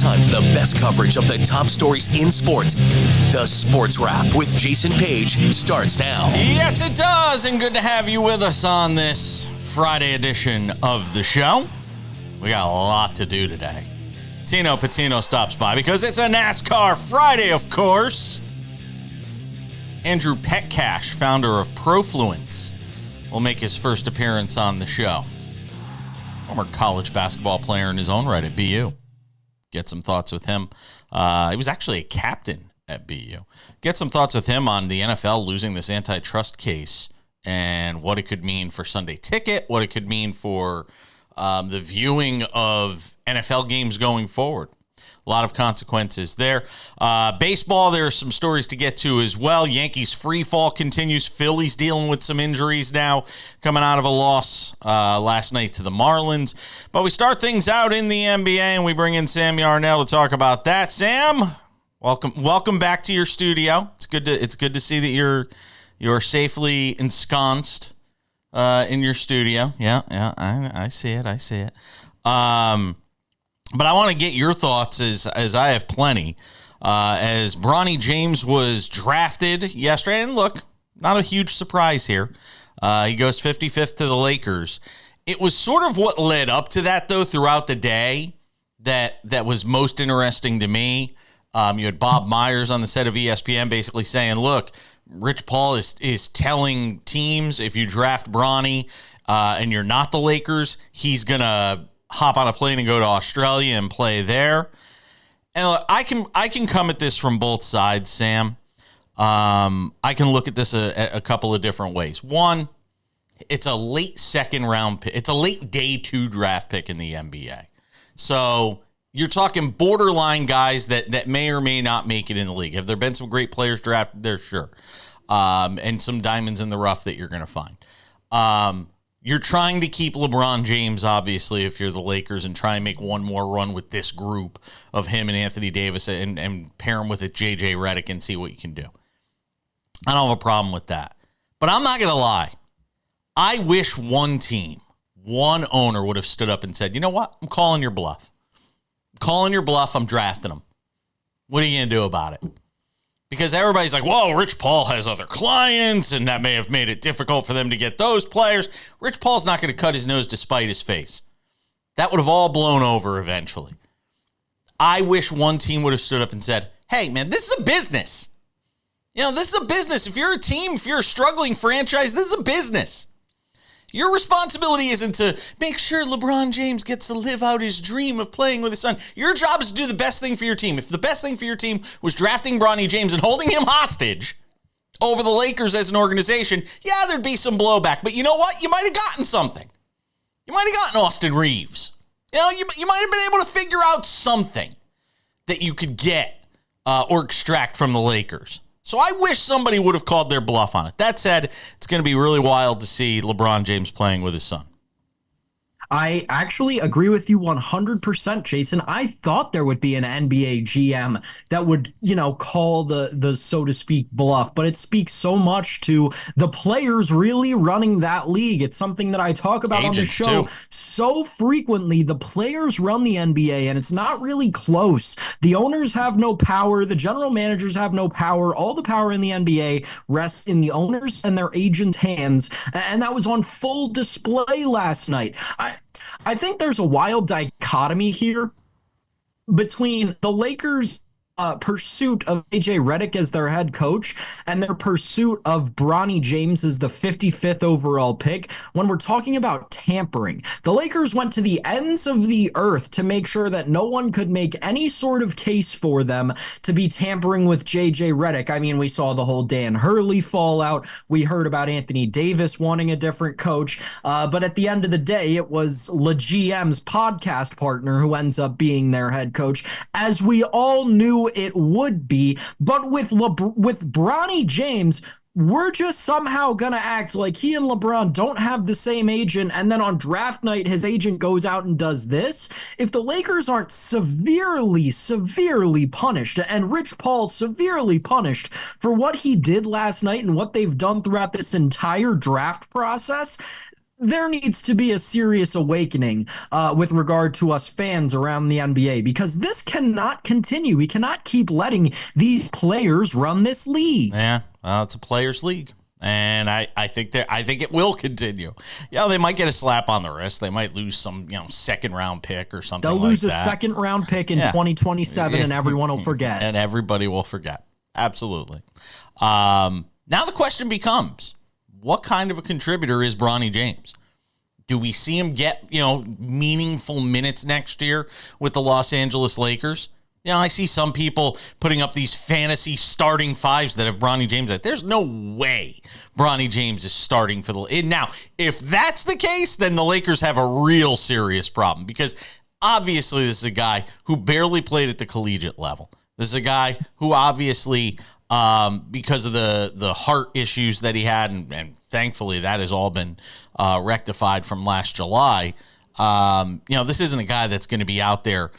time for the best coverage of the top stories in sports. The Sports Wrap with Jason Page starts now. Yes, it does, and good to have you with us on this Friday edition of the show. We got a lot to do today. Tino Pattigno stops by because it's a NASCAR Friday, of course. Andrew Petcash, founder of Profluence, will make his first appearance on the show. Former college basketball player in his own right at BU. Get some thoughts with him. He was actually a captain at BU. Get some thoughts with him on the NFL losing this antitrust case and what it could mean for Sunday Ticket, what it could mean for the viewing of NFL games going forward. A lot of consequences there. Baseball, there are some stories to get to as well. Yankees free fall continues. Phillies dealing with some injuries now, coming out of a loss last night to the Marlins. But we start things out in the NBA, and we bring in Sam Yarnell to talk about that. Sam, welcome back to your studio. It's good to see that you're safely ensconced in your studio. Yeah, I see it. But I want to get your thoughts, as I have plenty, as Bronny James was drafted yesterday. And look, not a huge surprise here. He goes 55th to the Lakers. It was sort of what led up to that, though, throughout the day that was most interesting to me. You had Bob Myers on the set of ESPN basically saying, look, Rich Paul is telling teams if you draft Bronny and you're not the Lakers, he's going to hop on a plane and go to Australia and play there. And look, I can come at this from both sides, Sam. I can look at this a couple of different ways. One, it's a late second round pick. It's a late day 2 draft pick in the NBA. So you're talking borderline guys that may or may not make it in the league. Have there been some great players drafted there? Sure. And some diamonds in the rough that you're going to find. You're trying to keep LeBron James, obviously, if you're the Lakers, and try and make one more run with this group of him and Anthony Davis and pair him with a J.J. Redick and see what you can do. I don't have a problem with that. But I'm not going to lie. I wish one team, one owner would have stood up and said, you know what? I'm calling your bluff. I'm drafting him. What are you going to do about it? Because everybody's like, well, Rich Paul has other clients, and that may have made it difficult for them to get those players. Rich Paul's not going to cut his nose to spite his face. That would have all blown over eventually. I wish one team would have stood up and said, hey, man, this is a business. This is a business. If you're a team, if you're a struggling franchise, this is a business. Your responsibility isn't to make sure LeBron James gets to live out his dream of playing with his son. Your job is to do the best thing for your team. If the best thing for your team was drafting Bronny James and holding him hostage over the Lakers as an organization, yeah, there'd be some blowback. But you know what? You might have gotten something. You might have gotten Austin Reeves. You might have been able to figure out something that you could get or extract from the Lakers. So I wish somebody would have called their bluff on it. That said, it's going to be really wild to see LeBron James playing with his son. I actually agree with you 100%, Jason. I thought there would be an NBA GM that would, call the so to speak bluff, but it speaks so much to the players really running that league. It's something that I talk about on the show so frequently. The players run the NBA, and it's not really close. The owners have no power. The general managers have no power. All the power in the NBA rests in the owners and their agents' hands, and that was on full display last night. I think there's a wild dichotomy here between the Lakers' pursuit of J.J. Redick as their head coach and their pursuit of Bronny James as the 55th overall pick. When we're talking about tampering, the Lakers went to the ends of the earth to make sure that no one could make any sort of case for them to be tampering with J.J. Redick. I mean, we saw the whole Dan Hurley fallout. We heard about Anthony Davis wanting a different coach. But at the end of the day, it was GM's podcast partner who ends up being their head coach, as we all knew it would be. But with Bronny James, we're just somehow going to act like he and LeBron don't have the same agent, and then on draft night, his agent goes out and does this. If the Lakers aren't severely punished, and Rich Paul severely punished for what he did last night and what they've done throughout this entire draft process, there needs to be a serious awakening with regard to us fans around the NBA, because this cannot continue. We cannot keep letting these players run this league. Yeah, it's a players' league. And I think it will continue. Yeah, they might get a slap on the wrist. They might lose some, second round pick or something. They'll lose like a that. second round pick in 2027, and everyone will forget. And everybody will forget. Absolutely. Now the question becomes, what kind of a contributor is Bronny James? Do we see him get, meaningful minutes next year with the Los Angeles Lakers? I see some people putting up these fantasy starting fives that have Bronny James at. There's no way Bronny James is starting for the... Now, if that's the case, then the Lakers have a real serious problem, because obviously this is a guy who barely played at the collegiate level. This is a guy who obviously, because of the heart issues that he had, and thankfully that has all been rectified from last July, this isn't a guy that's going to be out there...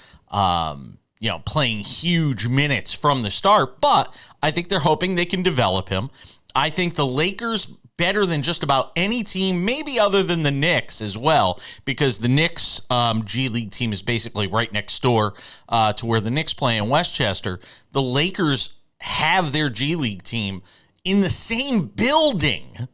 playing huge minutes from the start, but I think they're hoping they can develop him. I think the Lakers, better than just about any team, maybe other than the Knicks as well, because the Knicks G League team is basically right next door to where the Knicks play in Westchester. The Lakers have their G League team in the same building,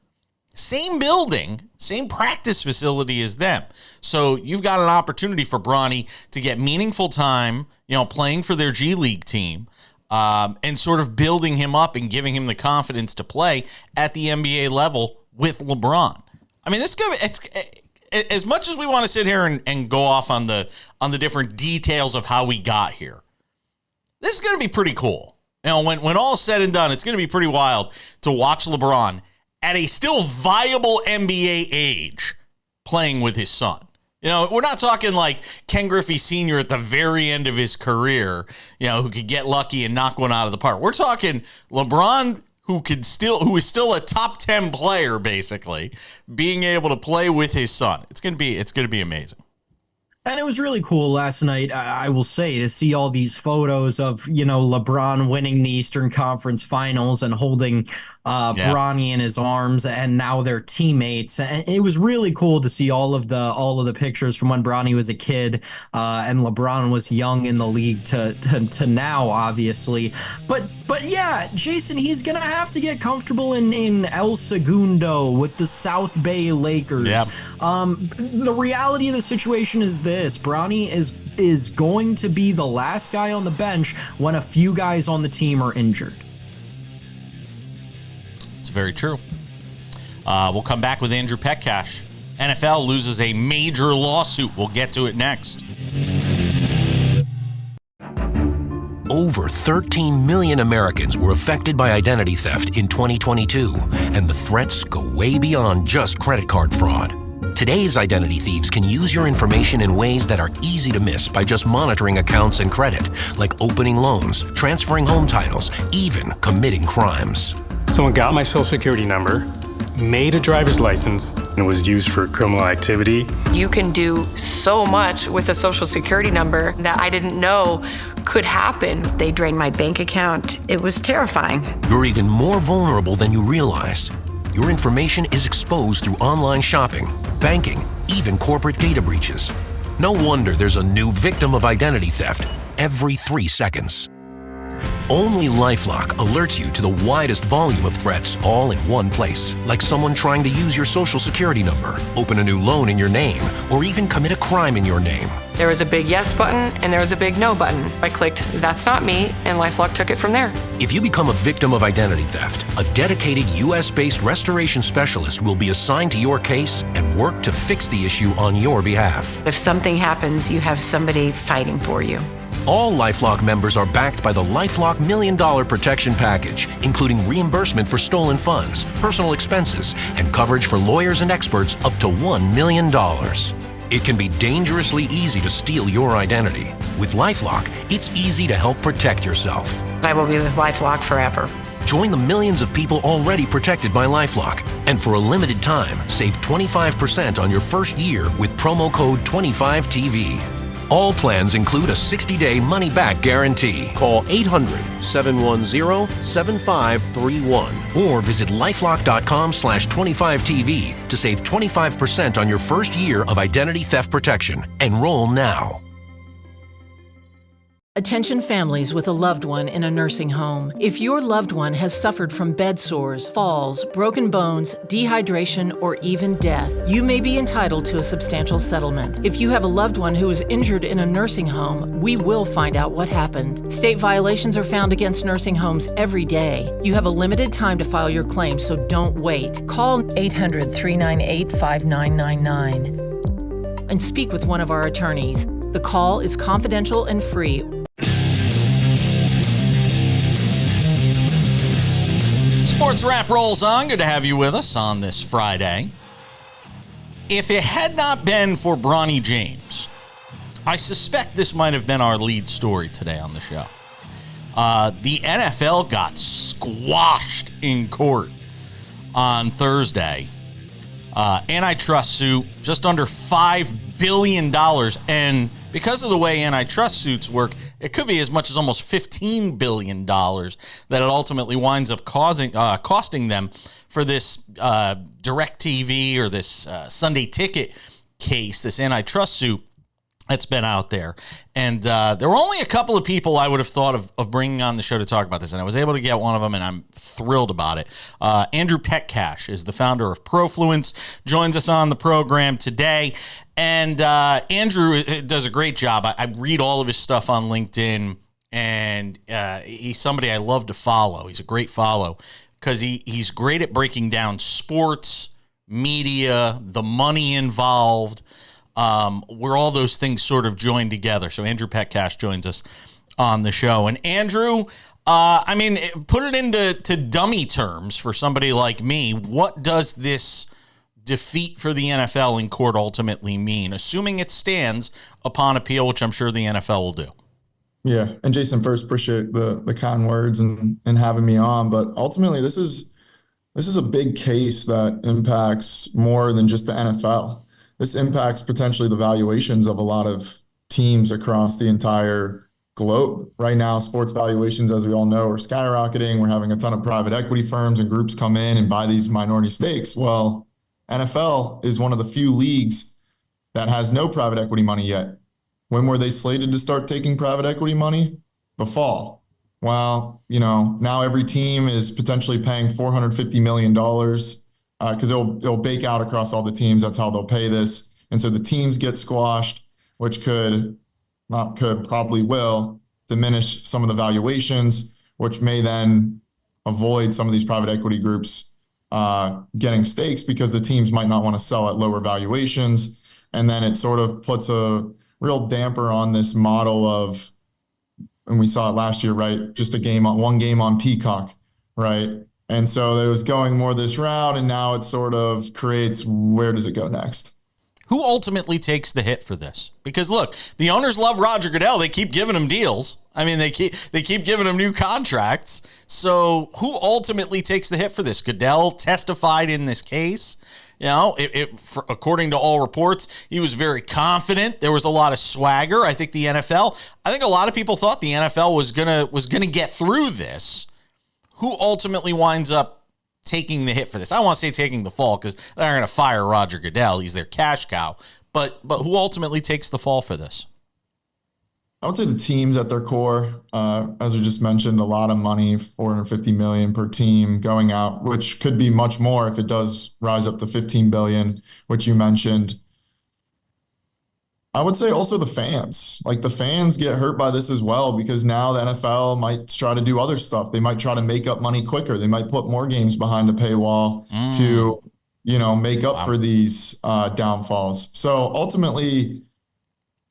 same practice facility as them. So you've got an opportunity for Bronny to get meaningful time, playing for their G League team, and sort of building him up and giving him the confidence to play at the NBA level with LeBron. I mean, it's as much as we want to sit here and go off on the different details of how we got here. This is going to be pretty cool. When all's said and done, it's going to be pretty wild to watch LeBron at a still viable NBA age playing with his son. We're not talking like Ken Griffey Sr. at the very end of his career, who could get lucky and knock one out of the park. We're talking LeBron, who is still a top 10 player, basically, being able to play with his son. It's going to be amazing. And it was really cool last night, I will say, to see all these photos of, LeBron winning the Eastern Conference Finals and holding Bronny in his arms, and now they're teammates. And it was really cool to see all of the pictures from when Bronny was a kid and LeBron was young in the league to now, obviously. But yeah, Jason, he's gonna have to get comfortable in El Segundo with the South Bay Lakers. Yep. The reality of the situation is this: Bronny is going to be the last guy on the bench when a few guys on the team are injured. Very true. We'll come back with Andrew Petcash. NFL loses a major lawsuit. We'll get to it next. Over 13 million Americans were affected by identity theft in 2022, and the threats go way beyond just credit card fraud. Today's identity thieves can use your information in ways that are easy to miss by just monitoring accounts and credit, like opening loans, transferring home titles, even committing crimes. Someone got my social security number, made a driver's license, and it was used for criminal activity. You can do so much with a social security number that I didn't know could happen. They drained my bank account. It was terrifying. You're even more vulnerable than you realize. Your information is exposed through online shopping, banking, even corporate data breaches. No wonder there's a new victim of identity theft every 3 seconds. Only LifeLock alerts you to the widest volume of threats all in one place, like someone trying to use your social security number, open a new loan in your name, or even commit a crime in your name. There was a big yes button and there was a big no button. I clicked "That's not me," and LifeLock took it from there. If you become a victim of identity theft, a dedicated U.S.-based restoration specialist will be assigned to your case and work to fix the issue on your behalf. If something happens, you have somebody fighting for you. All LifeLock members are backed by the LifeLock $1 Million Protection Package, including reimbursement for stolen funds, personal expenses, and coverage for lawyers and experts up to $1 million. It can be dangerously easy to steal your identity. With LifeLock, it's easy to help protect yourself. I will be with LifeLock forever. Join the millions of people already protected by LifeLock. And for a limited time, save 25% on your first year with promo code 25TV. All plans include a 60-day money-back guarantee. Call 800-710-7531. Or visit lifelock.com/25TV to save 25% on your first year of identity theft protection. Enroll now. Attention families with a loved one in a nursing home. If your loved one has suffered from bed sores, falls, broken bones, dehydration, or even death, you may be entitled to a substantial settlement. If you have a loved one who is injured in a nursing home, we will find out what happened. State violations are found against nursing homes every day. You have a limited time to file your claim, so don't wait. Call 800-398-5999 and speak with one of our attorneys. The call is confidential and free. SportsWrap rolls on. Good to have you with us on this Friday. If it had not been for Bronny James, I suspect this might have been our lead story today on the show. The NFL got squashed in court on Thursday. Antitrust suit, just under $5 billion. And because of the way antitrust suits work, it could be as much as almost $15 billion that it ultimately winds up costing them for this DirecTV or this Sunday Ticket case, this antitrust suit that's been out there. And there were only a couple of people I would have thought of bringing on the show to talk about this, and I was able to get one of them, and I'm thrilled about it. Andrew Petcash is the founder of Profluence, joins us on the program today. And Andrew does a great job. I read all of his stuff on LinkedIn, and he's somebody I love to follow. He's a great follow because he's great at breaking down sports, media, the money involved, where all those things sort of join together. So Andrew Petcash joins us on the show. And Andrew, put it into dummy terms for somebody like me. What does this defeat for the NFL in court ultimately mean, assuming it stands upon appeal, which I'm sure the NFL will do? Yeah. And Jason, first, appreciate the kind words and having me on. But ultimately, this is a big case that impacts more than just the NFL. This impacts potentially the valuations of a lot of teams across the entire globe. Right now, sports valuations, as we all know, are skyrocketing. We're having a ton of private equity firms and groups come in and buy these minority stakes. Well, NFL is one of the few leagues that has no private equity money yet. When were they slated to start taking private equity money? The fall. Well, now every team is potentially paying $450 million because it'll bake out across all the teams. That's how they'll pay this. And so the teams get squashed, which probably will diminish some of the valuations, which may then avoid some of these private equity groups getting stakes because the teams might not want to sell at lower valuations. And then it sort of puts a real damper on this model of, and we saw it last year, right? Just one game on Peacock, right? And so it was going more this route, and now it sort of creates, where does it go next? Who ultimately takes the hit for this? Because look, the owners love Roger Goodell. They keep giving him deals. I mean, they keep giving him new contracts. So who ultimately takes the hit for this? Goodell testified in this case. According to all reports, he was very confident. There was a lot of swagger. I think a lot of people thought the NFL was gonna get through this. Who ultimately winds up taking the hit for this? I don't want to say taking the fall because they're going to fire Roger Goodell. He's their cash cow. But who ultimately takes the fall for this? I would say the teams at their core, as we just mentioned, a lot of money, $450 million per team going out, which could be much more if it does rise up to $15 billion, which you mentioned. I would say also the fans. Like, the fans get hurt by this as well because now the NFL might try to do other stuff. They might try to make up money quicker. They might put more games behind a paywall to, make up for these downfalls. So ultimately,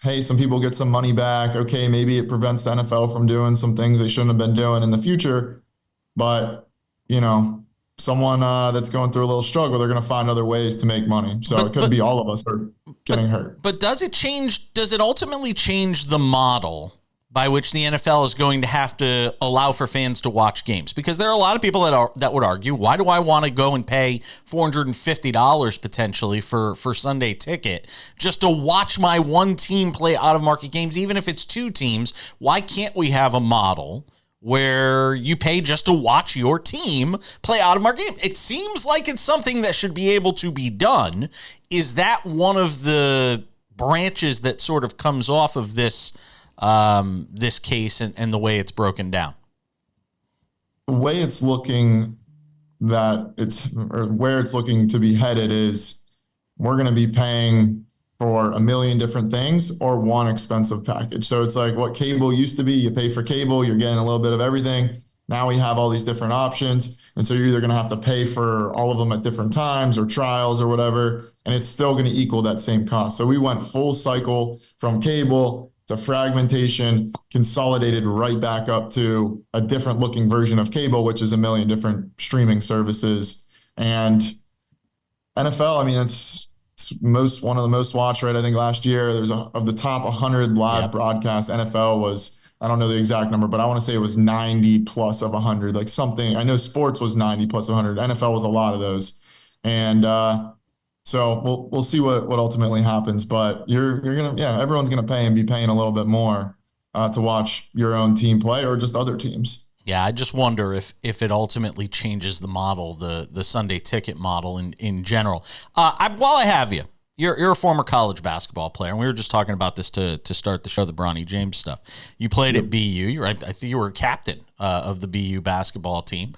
hey, some people get some money back. Okay, maybe it prevents the NFL from doing some things they shouldn't have been doing in the future. But, someone that's going through a little struggle, they're going to find other ways to make money. So it could be all of us are getting hurt. But does it ultimately change the model by which the NFL is going to have to allow for fans to watch games. Because there are a lot of people that would argue, why do I want to go and pay $450 potentially for Sunday ticket just to watch my one team play out-of-market games, even if it's two teams? Why can't we have a model where you pay just to watch your team play out-of-market game? It seems like it's something that should be able to be done. Is that one of the branches that sort of comes off of this case and the way it's broken down? The way it's looking where it's looking to be headed is we're going to be paying for a million different things or one expensive package. So it's like what cable used to be. You pay for cable, you're getting a little bit of everything. Now we have all these different options. And so you're either going to have to pay for all of them at different times or trials or whatever, and it's still going to equal that same cost. So we went full cycle from cable to fragmentation, consolidated right back up to a different looking version of cable, which is a million different streaming services. And NFL, I mean, it's one of the most watched, right? I think last year of the top 100 live broadcasts, NFL was, I don't know the exact number, but I want to say it was 90 plus of 100, like something. I know sports was 90 plus 100. NFL was a lot of those. And so we'll see what ultimately happens, but everyone's gonna pay and be paying a little bit more to watch your own team play or just other teams. Yeah, I just wonder if it ultimately changes the model, the Sunday ticket model in general. While I have you, you're a former college basketball player, and we were just talking about this to start the show, the Bronny James stuff. You played at BU. I think you were a captain of the BU basketball team.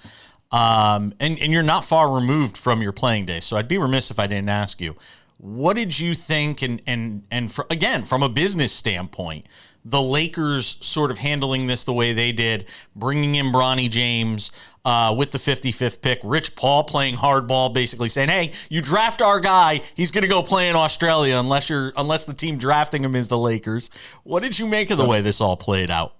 And you're not far removed from your playing days, so I'd be remiss if I didn't ask you, what did you think, and from a business standpoint, the Lakers sort of handling this the way they did, bringing in Bronny James with the 55th pick, Rich Paul playing hardball, basically saying, hey, you draft our guy, he's going to go play in Australia unless the team drafting him is the Lakers. What did you make of the way this all played out?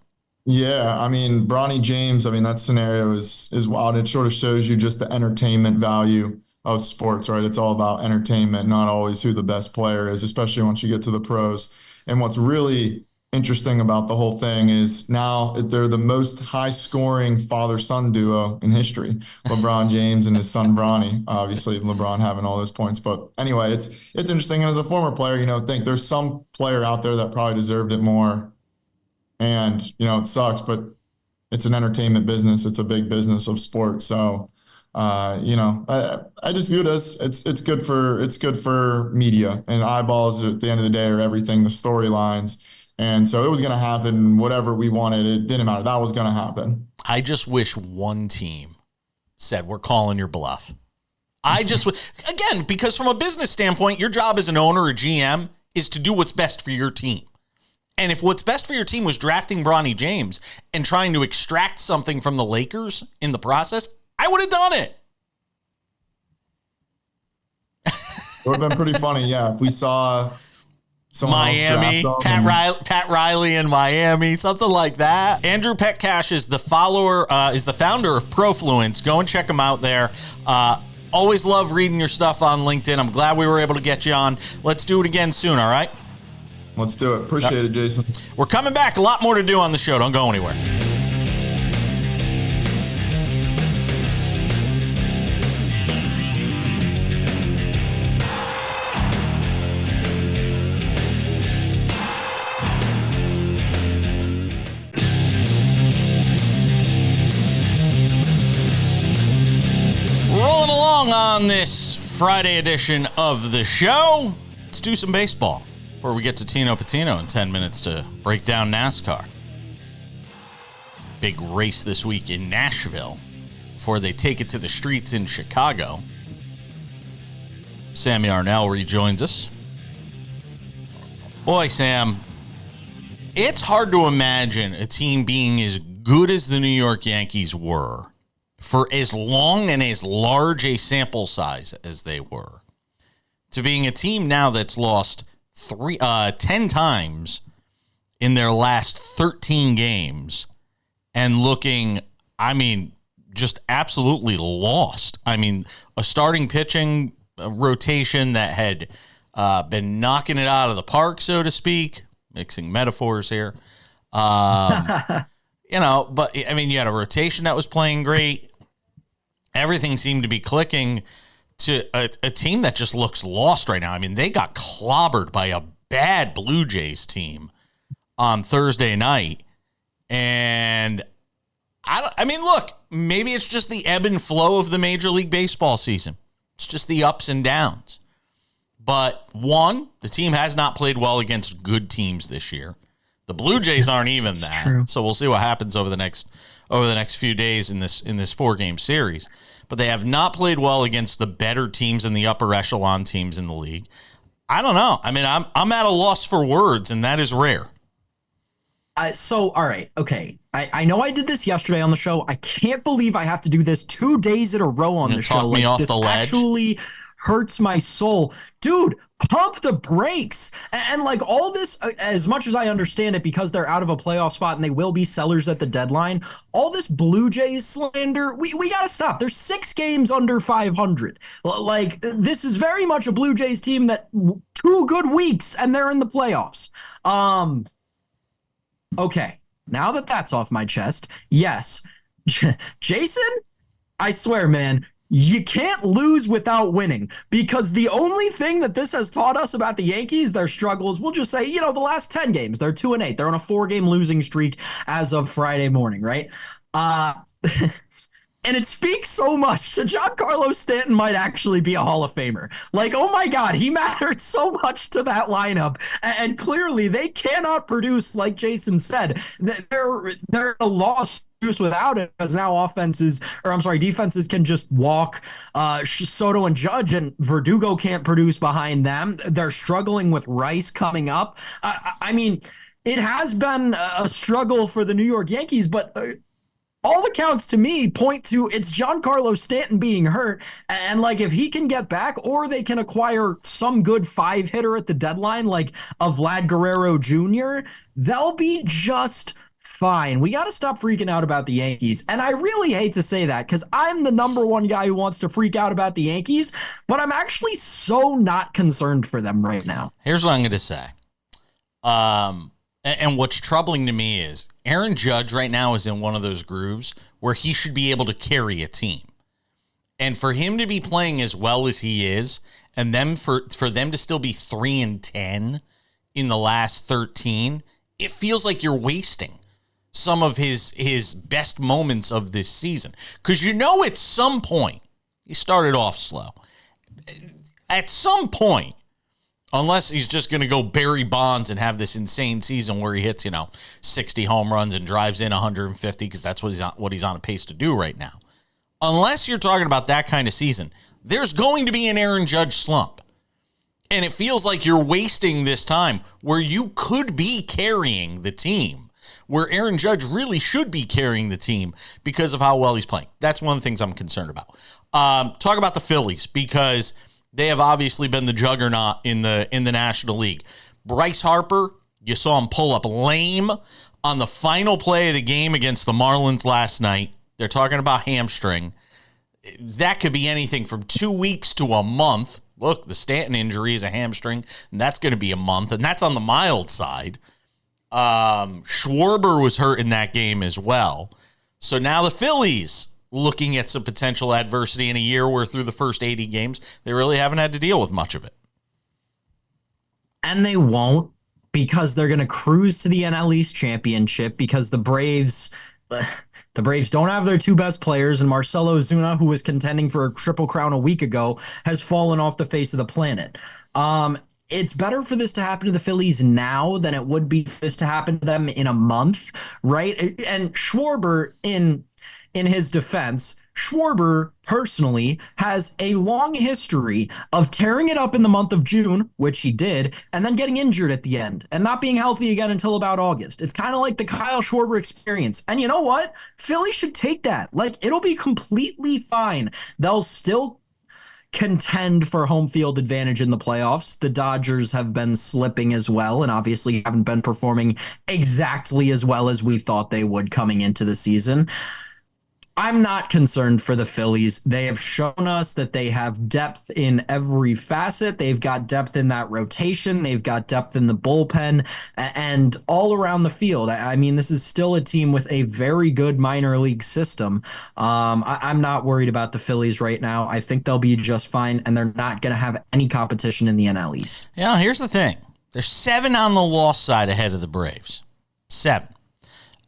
Yeah, I mean, Bronny James, I mean, that scenario is wild. It sort of shows you just the entertainment value of sports, right? It's all about entertainment, not always who the best player is, especially once you get to the pros. And what's really interesting about the whole thing is now they're the most high-scoring father-son duo in history. LeBron James and his son Bronny, obviously LeBron having all those points. But anyway, it's interesting. And as a former player, think there's some player out there that probably deserved it more. And, it sucks, but it's an entertainment business. It's a big business of sports. So, I just view it as it's good for media, and eyeballs at the end of the day are everything, the storylines. And so it was going to happen, whatever we wanted. It didn't matter. That was going to happen. I just wish one team said, we're calling your bluff. Again, because from a business standpoint, your job as an owner or GM is to do what's best for your team. And if what's best for your team was drafting Bronny James and trying to extract something from the Lakers in the process, I would have done it. It would have been pretty funny, yeah, if we saw someone Miami, Pat Riley in Miami, something like that. Andrew Petcash is the founder of Profluence. Go and check him out there. Always love reading your stuff on LinkedIn. I'm glad we were able to get you on. Let's do it again soon, all right? Let's do it. Appreciate it, Jason. We're coming back. A lot more to do on the show. Don't go anywhere. Rolling along on this Friday edition of the show. Let's do some baseball before we get to Tino Pattigno in 10 minutes to break down NASCAR. Big race this week in Nashville before they take it to the streets in Chicago. Sammy Arnell rejoins us. Boy, Sam, it's hard to imagine a team being as good as the New York Yankees were for as long and as large a sample size as they were, to being a team now that's lost 10 times in their last 13 games and looking, just absolutely lost. A starting pitching rotation that had been knocking it out of the park, so to speak, mixing metaphors here. But I mean, you had a rotation that was playing great. Everything seemed to be clicking to a team that just looks lost right now. I mean, they got clobbered by a bad Blue Jays team on Thursday night. And I mean, look, maybe it's just the ebb and flow of the Major League Baseball season. It's just the ups and downs. But one, the team has not played well against good teams this year. The Blue Jays aren't even that. True. So we'll see what happens over the next few days in this 4-game series. But they have not played well against the better teams and the upper echelon teams in the league. I don't know. I mean, I'm at a loss for words, and that is rare. All right. Okay. I know I did this yesterday on the show. I can't believe I have to do this 2 days in a row on the show. Talk me off this the ledge. Actually hurts my soul. Dude, pump the brakes. And like all this, as much as I understand it, because they're out of a playoff spot and they will be sellers at the deadline, all this Blue Jays slander, we got to stop. There's 6 games under 500. Like, this is very much a Blue Jays team that 2 good weeks and they're in the playoffs. Okay, now that that's off my chest, yes, Jason, I swear, man, you can't lose without winning, because the only thing that this has taught us about the Yankees, their struggles, we'll just say, the last 10 games, they're 2-8. They're on a 4-game losing streak as of Friday morning, right? And it speaks so much to Giancarlo Stanton might actually be a Hall of Famer. Like, oh my God, he mattered so much to that lineup. And clearly they cannot produce, like Jason said. They're a loss without it, because now defenses can just walk Soto and Judge, and Verdugo can't produce behind them. They're struggling with Rice coming up. I mean, it has been a struggle for the New York Yankees, but all accounts to me point to it's Giancarlo Stanton being hurt. And like, if he can get back, or they can acquire some good 5-hitter at the deadline, like a Vlad Guerrero Jr., they'll be just fine. We got to stop freaking out about the Yankees. And I really hate to say that, because I'm the number one guy who wants to freak out about the Yankees, but I'm actually so not concerned for them right now. Here's what I'm going to say. And what's troubling to me is Aaron Judge right now is in one of those grooves where he should be able to carry a team. And for him to be playing as well as he is, and them for them to still be 3-10 in the last 13, it feels like you're wasting some of his best moments of this season. Because at some point, he started off slow. At some point, unless he's just going to go Barry Bonds and have this insane season where he hits, 60 home runs and drives in 150, because that's what he's on a pace to do right now. Unless you're talking about that kind of season, there's going to be an Aaron Judge slump. And it feels like you're wasting this time where you could be carrying the team, where Aaron Judge really should be carrying the team because of how well he's playing. That's one of the things I'm concerned about. Talk about the Phillies, because they have obviously been the juggernaut in the National League. Bryce Harper, you saw him pull up lame on the final play of the game against the Marlins last night. They're talking about hamstring. That could be anything from 2 weeks to a month. Look, the Stanton injury is a hamstring, and that's going to be a month, and that's on the mild side. Schwarber was hurt in that game as well. So now the Phillies looking at some potential adversity in a year where through the first 80 games, they really haven't had to deal with much of it. And they won't, because they're going to cruise to the NL East Championship, because the Braves don't have their 2 best players, and Marcelo Ozuna, who was contending for a Triple Crown a week ago, has fallen off the face of the planet. It's better for this to happen to the Phillies now than it would be for this to happen to them in a month, right? And Schwarber, in his defense, Schwarber personally has a long history of tearing it up in the month of June, which he did, and then getting injured at the end and not being healthy again until about August. It's kind of like the Kyle Schwarber experience. And you know what? Philly should take that. Like, it'll be completely fine. They'll still contend for home field advantage in the playoffs. The Dodgers have been slipping as well, and obviously haven't been performing exactly as well as we thought they would coming into the season. I'm not concerned for the Phillies. They have shown us that they have depth in every facet. They've got depth in that rotation. They've got depth in the bullpen and all around the field. I mean, this is still a team with a very good minor league system. I'm not worried about the Phillies right now. I think they'll be just fine, and they're not going to have any competition in the NL East. Yeah, here's the thing. There's 7 on the loss side ahead of the Braves. 7.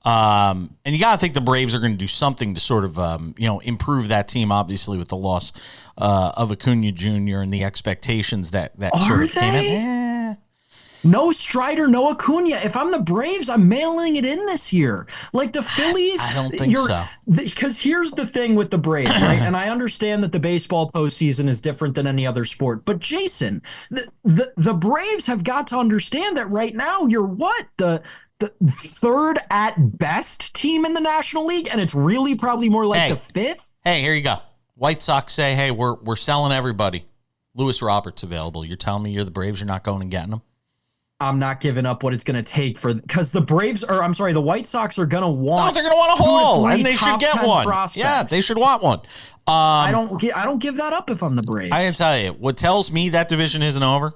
And you got to think the Braves are going to do something to sort of, improve that team, obviously, with the loss of Acuna Jr. and the expectations that sort of came in. No Strider, no Acuna. If I'm the Braves, I'm mailing it in this year. Like the Phillies. I don't think so. Because here's the thing with the Braves, right? And I understand that the baseball postseason is different than any other sport. But Jason, the Braves have got to understand that right now you're what? The third at best team in the National League, and it's really probably more like the fifth. Hey, here you go. White Sox say, hey, we're selling everybody. Lewis Roberts available. You're telling me you're the Braves, you're not going and getting him? I'm not giving up what it's going to take because the White Sox are going to want. No, they're going to want a haul, and they should get one. Prospects. Yeah, they should want one. I don't give that up if I'm the Braves. I can tell you, what tells me that division isn't over,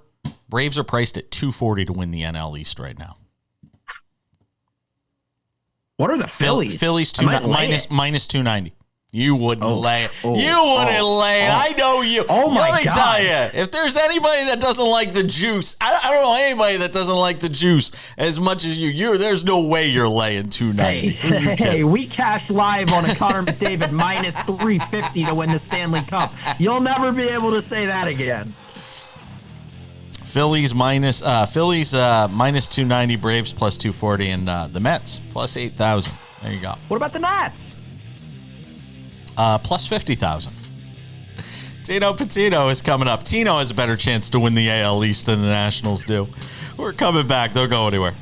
Braves are priced at $240 to win the NL East right now. What are the Phillies? Phillies minus 290. You wouldn't lay it. You wouldn't lay it. I know you. Oh, my God. Let me tell you, if there's anybody that doesn't like the juice, I don't know anybody that doesn't like the juice as much as you. There's no way you're laying 290. Hey, we cashed live on a Connor McDavid minus 350 to win the Stanley Cup. You'll never be able to say that again. Phillies minus 290, Braves plus 240, and the Mets plus 8,000. There you go. What about the Nats? Plus 50,000. Tino Pattigno is coming up. Tino has a better chance to win the AL East than the Nationals do. We're coming back. Don't go anywhere.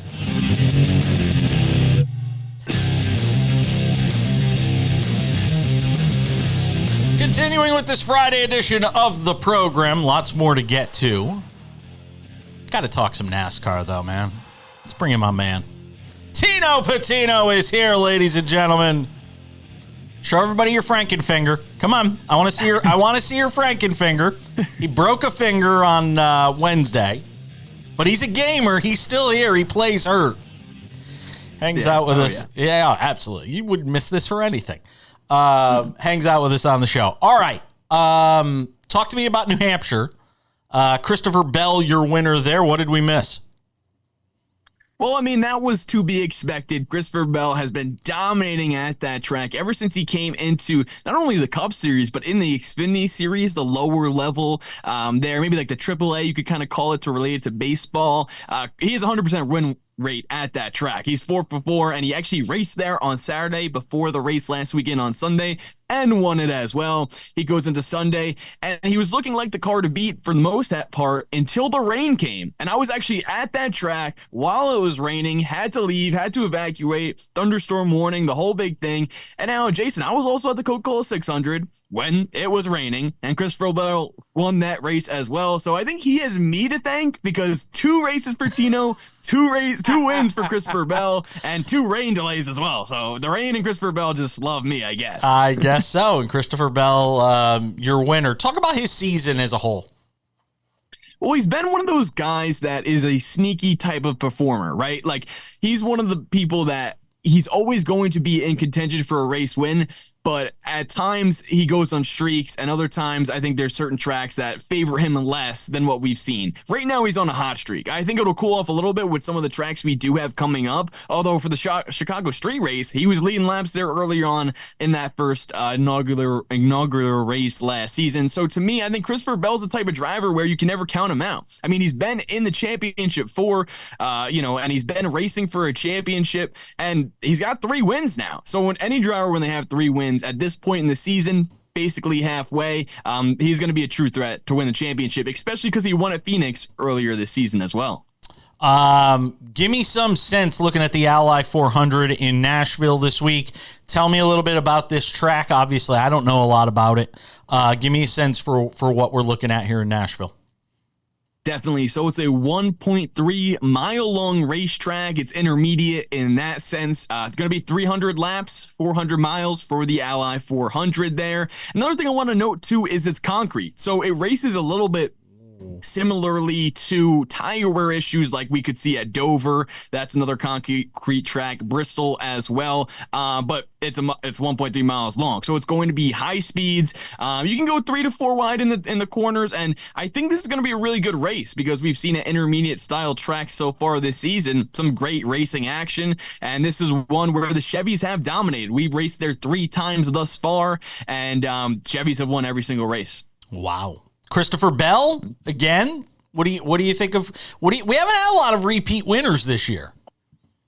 Continuing with this Friday edition of the program, lots more to get to. Got to talk some NASCAR, though, man. Let's bring in my man. Tino Pattigno is here, ladies and gentlemen. Show everybody your Frankenfinger. Come on, I want to see your Frankenfinger. He broke a finger on Wednesday, but he's a gamer. He's still here. He plays hurt. Hangs out with us. Yeah, absolutely. You wouldn't miss this for anything. Hangs out with us on the show. All right. Talk to me about New Hampshire. Christopher Bell, your winner there. What did we miss? Well, I mean, that was to be expected. Christopher Bell has been dominating at that track ever since he came into not only the Cup Series, but in the Xfinity Series, the lower level there, maybe like the AAA, you could kind of call it to relate it to baseball. He has 100% win rate at that track. He's 4 for 4, and he actually raced there on Saturday before the race last weekend on Sunday and won it as well. He goes into Sunday, and he was looking like the car to beat for the most part until the rain came. And I was actually at that track while it was raining, had to leave, had to evacuate, thunderstorm warning, the whole big thing. And now, Jason, I was also at the Coca-Cola 600 when it was raining, and Christopher Bell won that race as well. So I think he has me to thank because 2 races for Tino, 2 wins for Christopher Bell, and 2 rain delays as well. So the rain and Christopher Bell just love me, I guess. I guess so. And Christopher Bell, your winner. Talk about his season as a whole. Well, he's been one of those guys that is a sneaky type of performer, right? Like, he's one of the people that he's always going to be in contention for a race win, but at times he goes on streaks, and other times I think there's certain tracks that favor him less than what we've seen. Right now he's on a hot streak. I think it'll cool off a little bit with some of the tracks we do have coming up, although for the Chicago street race, he was leading laps there earlier on in that first inaugural race last season. So to me, I think Christopher Bell's the type of driver where you can never count him out. I mean, he's been in the championship and he's been racing for a championship, and he's got 3 wins now. So when any driver, when they have 3 wins at this point in the season, basically halfway, he's going to be a true threat to win the championship, especially because he won at Phoenix earlier this season as well. Give me some sense looking at the Ally 400 in Nashville this week. Tell me a little bit about this track. Obviously, I don't know a lot about it. Give me a sense for what we're looking at here in Nashville. Definitely. So it's a 1.3 mile long racetrack. It's intermediate in that sense. It's going to be 300 laps, 400 miles for the Ally 400 there. Another thing I want to note too is it's concrete. So it races a little bit similarly to tire wear issues like we could see at Dover. That's another concrete track. Bristol as well. But it's 1.3 miles long, so it's going to be high speeds. You can go 3 to 4 wide in the corners, and I think this is going to be a really good race because we've seen an intermediate style track so far this season. Some great racing action, and this is one where the Chevys have dominated. We've raced there 3 times thus far, and Chevys have won every single race. Wow. Christopher Bell again. What do you think of? We haven't had a lot of repeat winners this year.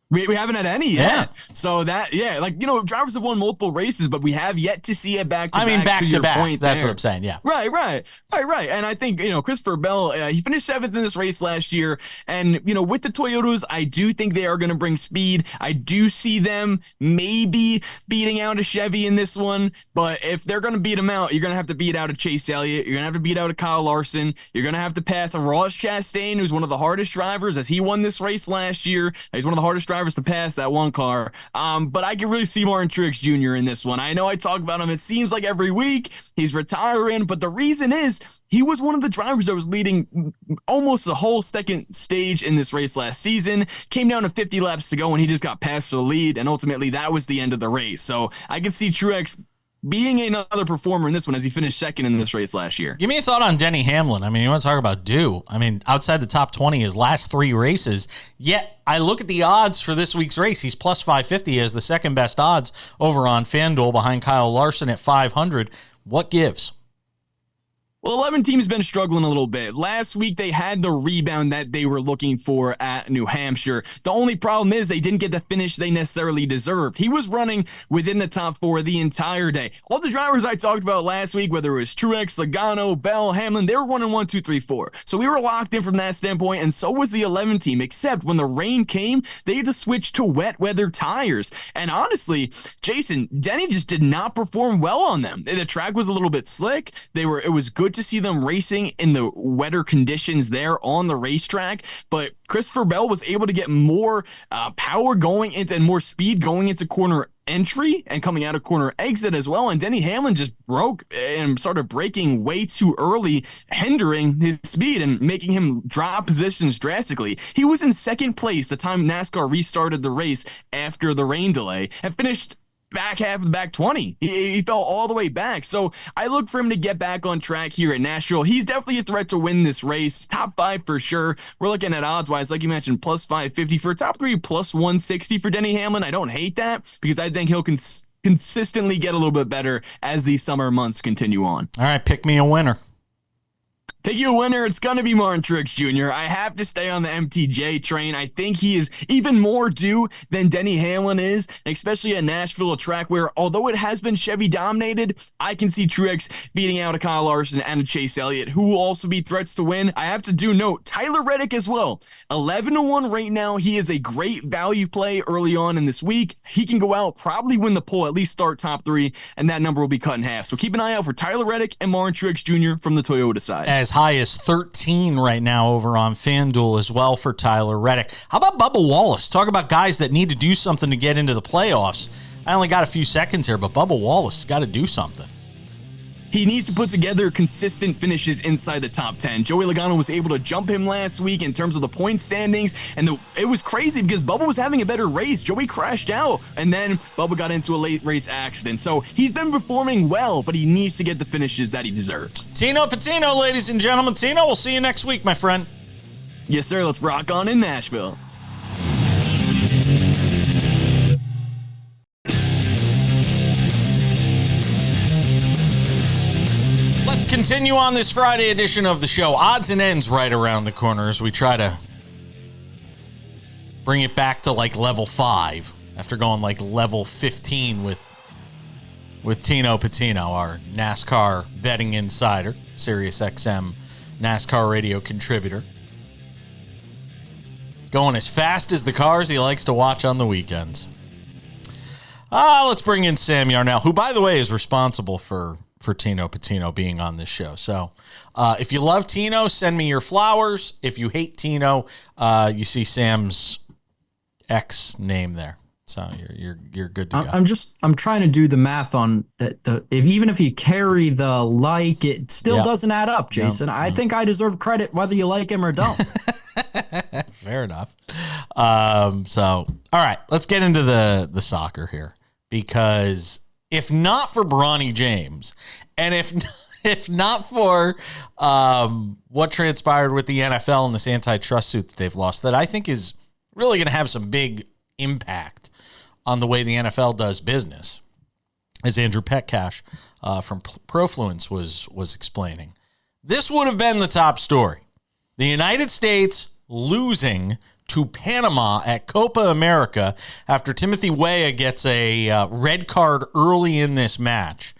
We haven't had any yet. Yeah. So drivers have won multiple races, but we have yet to see it back to back. I mean, back to back. That's what I'm saying. Yeah. Right. And I think, Christopher Bell, he finished 7th in this race last year. And, with the Toyotas, I do think they are going to bring speed. I do see them maybe beating out a Chevy in this one. But if they're going to beat them out, you're going to have to beat out a Chase Elliott. You're going to have to beat out a Kyle Larson. You're going to have to pass a Ross Chastain, who's one of the hardest drivers, as he won this race last year. He's one of the hardest drivers to pass that one car. But I can really see Martin Truex Jr. in this one. I know I talk about him, it seems like every week. He's retiring, but the reason is he was one of the drivers that was leading almost the whole second stage in this race last season. Came down to 50 laps to go, and he just got passed for the lead, and ultimately that was the end of the race. So I can see Truex being another performer in this one as he finished 2nd in this race last year. Give me a thought on Denny Hamlin. I mean, you want to talk about outside the top 20 his last 3 races, yet I look at the odds for this week's race. He's plus 550 as the second best odds over on FanDuel behind Kyle Larson at 500. What gives? Well, 11 team's been struggling a little bit. Last week, they had the rebound that they were looking for at New Hampshire. The only problem is they didn't get the finish they necessarily deserved. He was running within the top 4 the entire day. All the drivers I talked about last week, whether it was Truex, Logano, Bell, Hamlin, they were running 1, 2, 3, 4. So we were locked in from that standpoint, and so was the 11 team, except when the rain came, they had to switch to wet weather tires. And honestly, Jason, Denny just did not perform well on them. The track was a little bit slick. It was good to see them racing in the wetter conditions there on the racetrack, but Christopher Bell was able to get more power going into and more speed going into corner entry and coming out of corner exit as well. And Denny Hamlin just broke and started braking way too early, hindering his speed and making him drop positions drastically. He was in 2nd place the time NASCAR restarted the race after the rain delay and finished back half of the back 20. He fell all the way back. So I look for him to get back on track here at Nashville. He's definitely a threat to win this race. Top 5 for sure. We're looking at odds wise, like you mentioned, plus 550 for top 3, plus 160 for Denny Hamlin. I don't hate that because I think he'll consistently get a little bit better as these summer months continue on. All right, pick me a winner. Pick you a winner, it's going to be Martin Truex Jr. I have to stay on the MTJ train. I think he is even more due than Denny Hamlin is, especially at Nashville, a track where, although it has been Chevy dominated, I can see Truex beating out a Kyle Larson and a Chase Elliott, who will also be threats to win. I have to note, Tyler Reddick as well. 11-1 right now. He is a great value play early on in this week. He can go out, probably win the poll, at least start top 3, and that number will be cut in half. So keep an eye out for Tyler Reddick and Martin Truex Jr. from the Toyota side. As high as 13 right now over on FanDuel as well for Tyler Reddick. How about Bubba Wallace? Talk about guys that need to do something to get into the playoffs. I only got a few seconds here, but Bubba Wallace has got to do something. He needs to put together consistent finishes inside the top 10. Joey Logano was able to jump him last week in terms of the point standings, and it was crazy because Bubba was having a better race. Joey crashed out, and then Bubba got into a late race accident. So he's been performing well, but he needs to get the finishes that he deserves. Tino Pattigno, ladies and gentlemen. Tino, we'll see you next week, my friend. Yes, sir. Let's rock on in Nashville. Let's continue on this Friday edition of the show. Odds and ends right around the corner as we try to bring it back to like level 5 after going like level 15 with Tino Pattigno, our NASCAR betting insider, SiriusXM NASCAR radio contributor. Going as fast as the cars he likes to watch on the weekends. Let's bring in Sam Yarnell, who, by the way, is responsible for for Tino Pattigno being on this show. So if you love Tino, send me your flowers. If you hate Tino, you see Sam's X name there. So you're good to go. I'm trying to do the math on that. Even if you carry the like, it still doesn't add up, Jason. I think I deserve credit whether you like him or don't. Fair enough. So all right, let's get into the soccer here, because if not for Bronny James, and if not for what transpired with the NFL and this antitrust suit that they've lost, that I think is really going to have some big impact on the way the NFL does business, as Andrew Petcash from Profluence was explaining. This would have been the top story. The United States losing to Panama at Copa America after Timothy Weah gets a red card early in this match.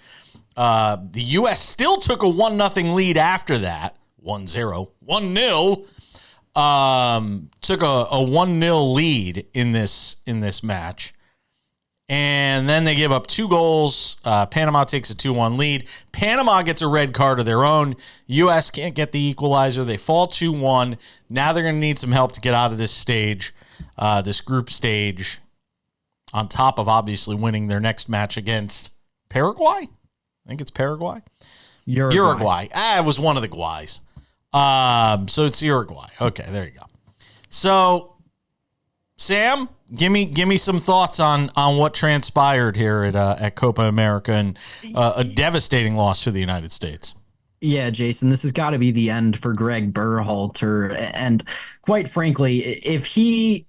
The U.S. still took a 1-0 lead after that. 1-0. 1-0. Took a 1-0 lead in this match. And then they give up 2 goals. Panama takes a 2-1 lead. Panama gets a red card of their own. U.S. can't get the equalizer. They fall 2-1. Now they're going to need some help to get out of this stage, this group stage, on top of obviously winning their next match against Paraguay. I think it's Paraguay. Uruguay. It was one of the Guays. So it's Uruguay. Okay, there you go. So, Sam, give me some thoughts on what transpired here at Copa America, and a devastating loss for the United States. Yeah, Jason, this has got to be the end for Greg Berhalter. And quite frankly, if he'll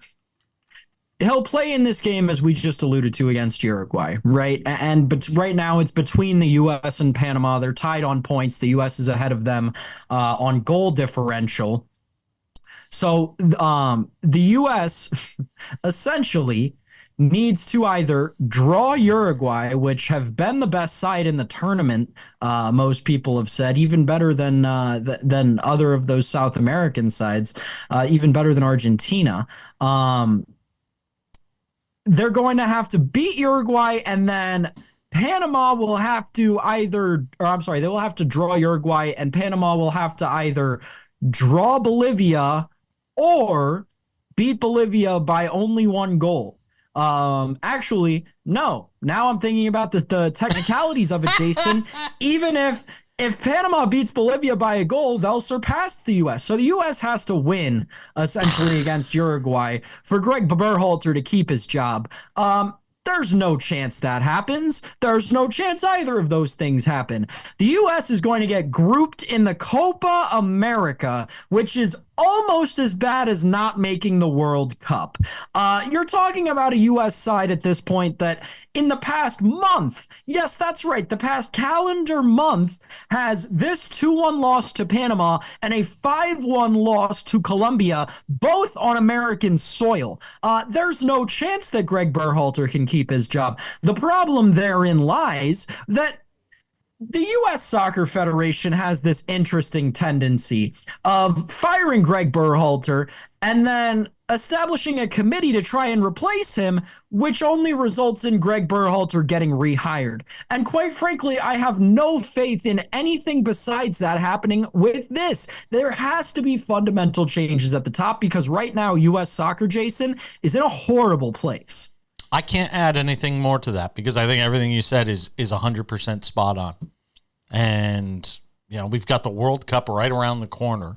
play in this game, as we just alluded to, against Uruguay, right? But right now it's between the U.S. and Panama. They're tied on points. The U.S. is ahead of them on goal differential. So the U.S. essentially needs to either draw Uruguay, which have been the best side in the tournament, most people have said, even better than other of those South American sides, even better than Argentina. They're going to have to beat Uruguay, and then Panama will have to they will have to draw Uruguay, and Panama will have to either draw Bolivia or beat Bolivia by only 1 goal. Actually, no. Now I'm thinking about the technicalities of it, Jason. Even if Panama beats Bolivia by a goal, they'll surpass the U.S. So the U.S. has to win, essentially, against Uruguay for Greg Berhalter to keep his job. There's no chance that happens. There's no chance either of those things happen. The U.S. is going to get grouped in the Copa America, which is almost as bad as not making the World Cup. You're talking about a U.S. side at this point that in the past month, yes, that's right, the past calendar month, has this 2-1 loss to Panama and a 5-1 loss to Colombia, both on American soil. There's no chance that Greg Berhalter can keep his job. The problem therein lies that the U.S. Soccer Federation has this interesting tendency of firing Greg Berhalter and then establishing a committee to try and replace him, which only results in Greg Berhalter getting rehired. And quite frankly, I have no faith in anything besides that happening with this. There has to be fundamental changes at the top, because right now U.S. Soccer, Jason, is in a horrible place. I can't add anything more to that, because I think everything you said is 100% spot on. And, we've got the World Cup right around the corner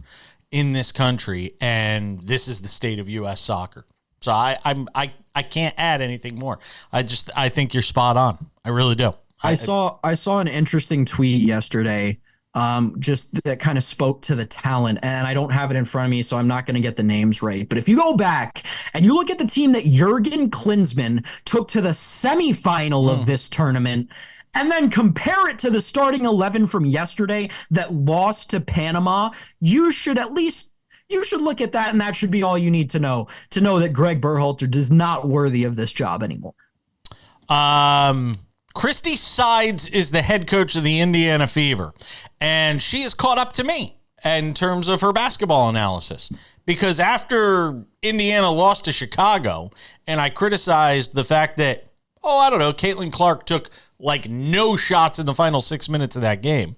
in this country, and this is the state of U.S. soccer. So I can't add anything more. I think you're spot on. I really do. I saw an interesting tweet yesterday, just that kind of spoke to the talent, and I don't have it in front of me, so I'm not going to get the names right. But if you go back and you look at the team that Jurgen Klinsmann took to the semifinal of this tournament, and then compare it to the starting 11 from yesterday that lost to Panama, you should look at that, and that should be all you need to know that Greg Berhalter is not worthy of this job anymore. Christy Sides is the head coach of the Indiana Fever, and she is caught up to me in terms of her basketball analysis, because after Indiana lost to Chicago, and I criticized the fact that, Caitlin Clark took like no shots in the final 6 minutes of that game.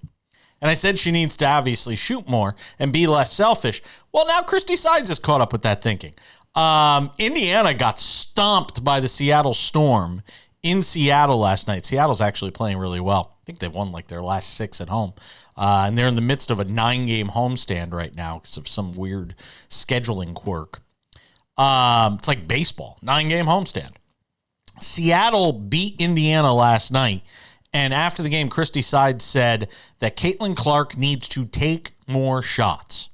And I said she needs to obviously shoot more and be less selfish. Well, now Christy Sides is caught up with that thinking. Indiana got stomped by the Seattle Storm in Seattle last night. Seattle's actually playing really well. I think they've won like their last 6 at home. And they're in the midst of a 9-game homestand right now because of some weird scheduling quirk. It's like baseball, 9-game homestand. Seattle beat Indiana last night. And after the game, Christy Sides said that Caitlin Clark needs to take more shots.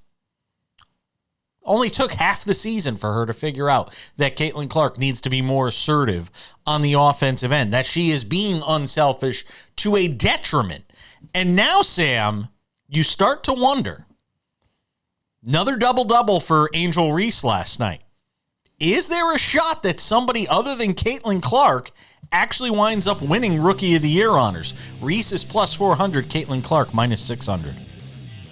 Only took half the season for her to figure out that Caitlin Clark needs to be more assertive on the offensive end, that she is being unselfish to a detriment. And now, Sam, you start to wonder. Another double-double for Angel Reese last night. Is there a shot that somebody other than Caitlin Clark actually winds up winning Rookie of the Year honors? Reese is plus 400, Caitlin Clark minus 600.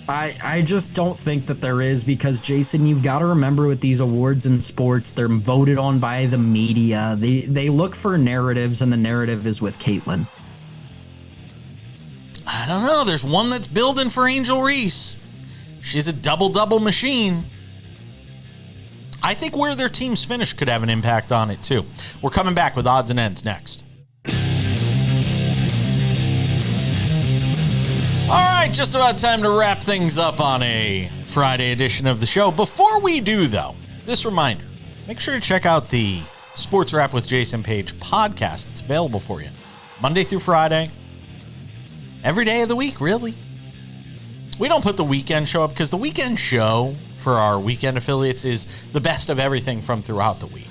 I just don't think that there is, because, Jason, you've got to remember with these awards in sports, they're voted on by the media. They look for narratives, and the narrative is with Caitlin. I don't know. There's one that's building for Angel Reese. She's a double-double machine. I think where their teams finish could have an impact on it, too. We're coming back with odds and ends next. All right, just about time to wrap things up on a Friday edition of the show. Before we do, though, this reminder, make sure to check out the Sports Wrap with Jason Page podcast. It's available for you Monday through Friday, every day of the week, really. We don't put the weekend show up because the weekend show for our weekend affiliates is the best of everything from throughout the week.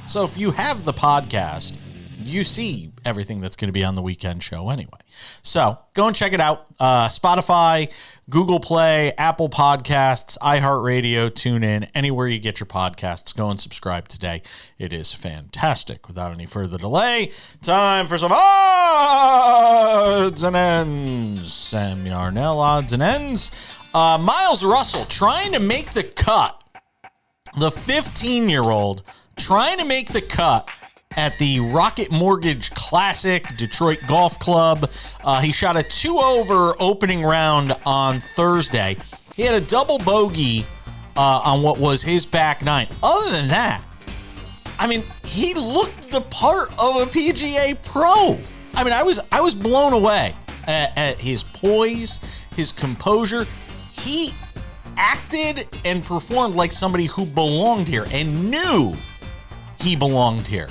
So if you have the podcast, you see everything that's going to be on the weekend show anyway. So go and check it out. Spotify, Google Play, Apple Podcasts, iHeartRadio, TuneIn, anywhere you get your podcasts. Go and subscribe today. It is fantastic. Without any further delay, time for some odds and ends. Sam Yarnell, odds and ends. Miles Russell trying to make the cut. The 15-year-old trying to make the cut at the Rocket Mortgage Classic Detroit Golf Club. He shot a 2-over opening round on Thursday. He had a double bogey on what was his back nine. Other than that, I mean, he looked the part of a PGA pro. I mean, I was blown away at his poise, his composure. He acted and performed like somebody who belonged here and knew he belonged here.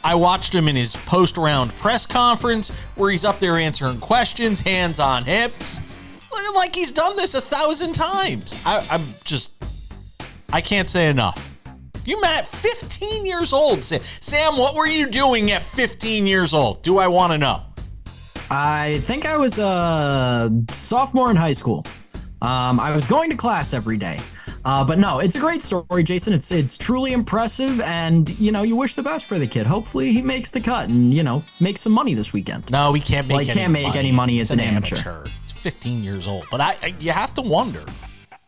I watched him in his post-round press conference where he's up there answering questions, hands on hips. Looking like he's done this 1,000 times. I can't say enough. You met 15 years old. Sam, what were you doing at 15 years old? Do I want to know? I think I was a sophomore in high school. I was going to class every day. But no, it's a great story, Jason. It's truly impressive, and, you wish the best for the kid. Hopefully he makes the cut and, makes some money this weekend. No, he can't make any money as an amateur. He's 15 years old. But you have to wonder,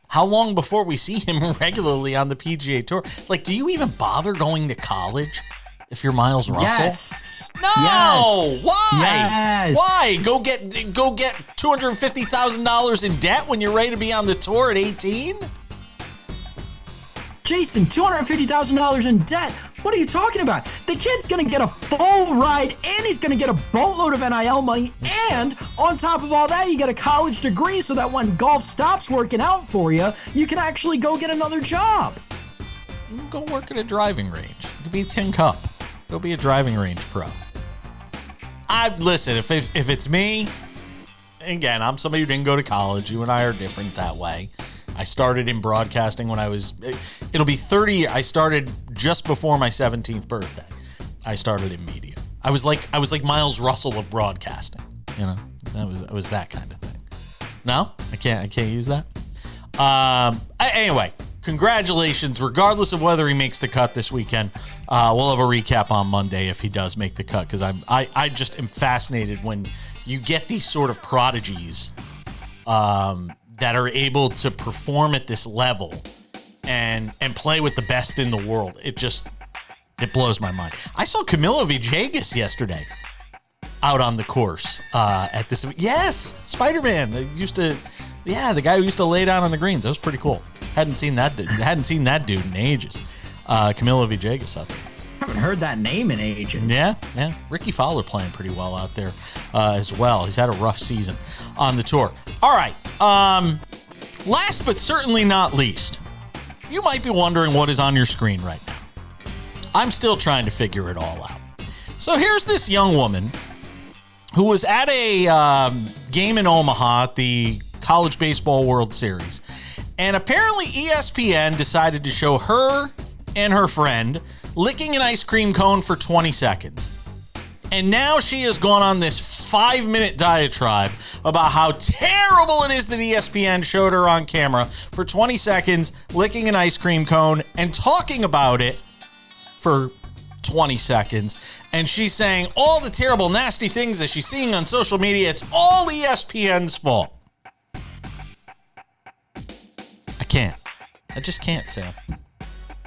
how long before we see him regularly on the PGA Tour? Like, do you even bother going to college if you're Miles Russell? Yes. No. Yes. Why? Yes. Why? Go get $250,000 in debt when you're ready to be on the tour at 18? Jason, $250,000 in debt? What are you talking about? The kid's going to get a full ride, and he's going to get a boatload of NIL money, and on top of all that, you get a college degree so that when golf stops working out for you, you can actually go get another job. You can go work at a driving range. You could be a tin cup. Go be a driving range pro. Listen, if it's me, again, I'm somebody who didn't go to college. You and I are different that way. I started in broadcasting when it'll be 30. I started just before my 17th birthday. I started in media. I was like Miles Russell of broadcasting. That was that kind of thing. No, I can't use that. Anyway, congratulations, regardless of whether he makes the cut this weekend. We'll have a recap on Monday if he does make the cut, because I just am fascinated when you get these sort of prodigies that are able to perform at this level and play with the best in the world. It blows my mind. I saw Camilo Villegas yesterday. out on the course at this. Yes, Spider-Man. They used to, the guy who used to lay down on the greens. That was pretty cool. Hadn't seen that dude in ages. Camilo Villegas out there. Haven't heard that name in ages. Yeah. Ricky Fowler playing pretty well out there as well. He's had a rough season on the tour. All right. Last but certainly not least, you might be wondering what is on your screen right now. I'm still trying to figure it all out. So here's this young woman who was at a game in Omaha at the College Baseball World Series. And apparently ESPN decided to show her and her friend licking an ice cream cone for 20 seconds. And now she has gone on this 5-minute diatribe about how terrible it is that ESPN showed her on camera for 20 seconds licking an ice cream cone and talking about it for 20 seconds. And she's saying all the terrible, nasty things that she's seeing on social media. It's all ESPN's fault. I just can't, Sam.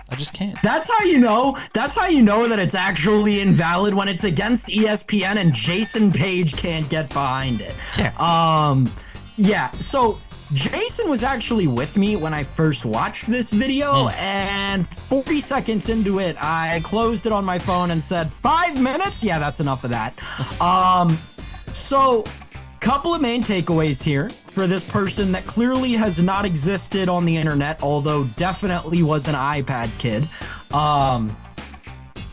I just can't. That's how you know that it's actually invalid, when it's against ESPN and Jason Page can't get behind it. Yeah. So Jason was actually with me when I first watched this video, and 40 seconds into it, I closed it on my phone and said, 5 minutes? Yeah, that's enough of that. So couple of main takeaways here for this person that clearly has not existed on the internet, although definitely was an iPad kid.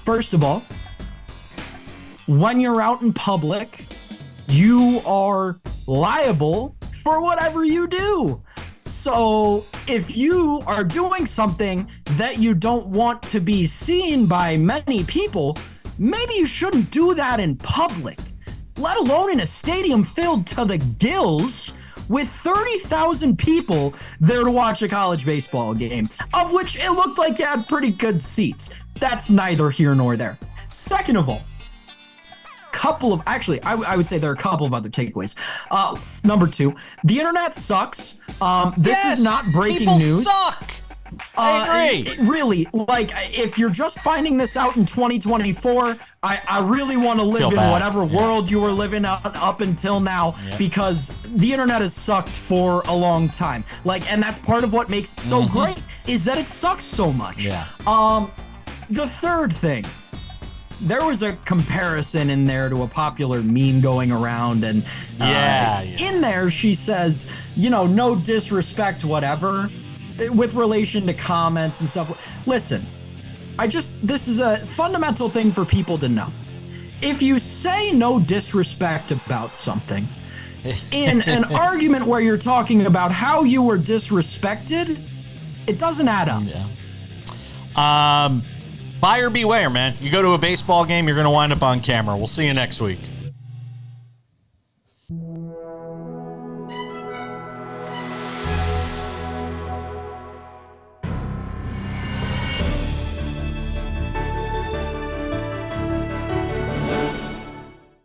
First of all, when you're out in public, you are liable for whatever you do. So if you are doing something that you don't want to be seen by many people, maybe you shouldn't do that in public, let alone in a stadium filled to the gills with 30,000 people there to watch a college baseball game, of which it looked like you had pretty good seats. That's neither here nor there. Second of all, I would say there are a couple of other takeaways. Number two, the internet sucks. This is not breaking news. People suck. I agree. Really, like, if you're just finding this out in 2024, I really want to live in whatever world you were living up until now, because the internet has sucked for a long time. Like, and that's part of what makes it so great, is that it sucks so much. Yeah. The third thing, there was a comparison in there to a popular meme going around, and in there she says, no disrespect, whatever, with relation to comments and stuff. Listen, this is a fundamental thing for people to know. If you say no disrespect about something in an argument where you're talking about how you were disrespected, it doesn't add up. Yeah. Buyer beware, man. You go to a baseball game, you're going to wind up on camera. We'll see you next week.